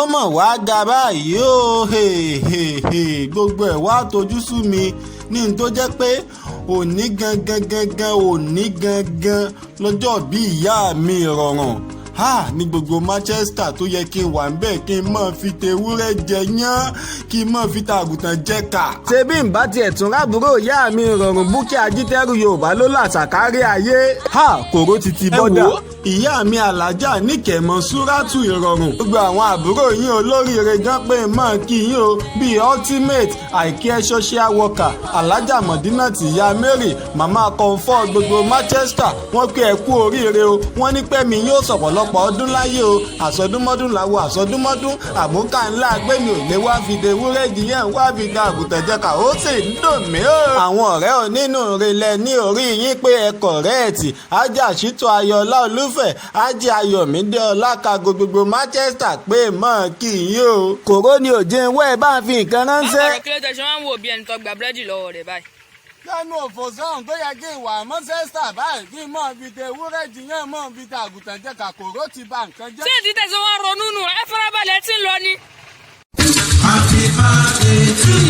ó mọ̀ wá ga báyìí ó gbogbo ẹ̀ wá tojú sú mi ní n tó jẹ́ pé òní gangan lọ́jọ́ bí ìyá mi rọ̀rùn ní gbogbo Manchester tó yẹ kí n wà ń bẹ̀ kí n máa fi tewúrẹ́ jẹ yán kí n máa fi tàgùtàn jẹ kà. ṣé bí n bá tiẹ̀ tún rábúrò ìyá mi rọ̀rùn Búkì Ajítẹ́rù Yorùbá ló làṣàkárí ayé. kòró ti ti bọ́dà. ìyá mi alájà níkẹ̀mọ́ súrátù ìrọ̀rùn. gbogbo àwọn àbúrò yín olóríire gan pé mọ́ kí yín o bíi ultimate àìkẹ́ social worker alájà mọ̀dínà tìyá Mary màmá comfort gbogbo Manchester wọ́n pé ẹ kú oríire o wọ́n ní pẹ́mi yóò sọ̀pọ̀lọpọ̀ ọdún láyé o àsọdúnmọ́dún làwọ̀ àsọdúnmọ́dún àmúkà ńlá gbẹ̀mí ò lè wá fi de wúrẹ́ jiyàn wá fi da àgùntàn jẹ́ka ó sì ń dùn mí o. àwọn ọ̀rẹ́ onínú ìrìnlẹ̀ ní orí yín pé ẹ kọ̀rẹ́ẹ̀tì ajá ṣìtò ayọ̀lá olúfẹ̀ ajé ayọ̀mídé ọlákago gbogbo Manchester pé mọ́ kí yín o. kòró ni òjé ń wẹ́ ẹ bá ń fi nǹkan ránṣẹ́. báwo kí ló tẹ ṣe máa ń wò bí ẹni tó gba búrẹ́dì lọ́wọ́ rẹ̀ báyìí. lẹ́nu òfò sọ́hún tó yẹ kí n wà Manchester báyìí kí n mọ̀ fi de wúrẹ́ jiyàn mọ̀ fi de àgùntàn jẹ́ka kòró ti bà nǹkan jẹ́. ṣé ìdí tẹ̀sán wọn ronú nù ẹ farabalẹ̀ tí ń lọ ni. Happy birthday to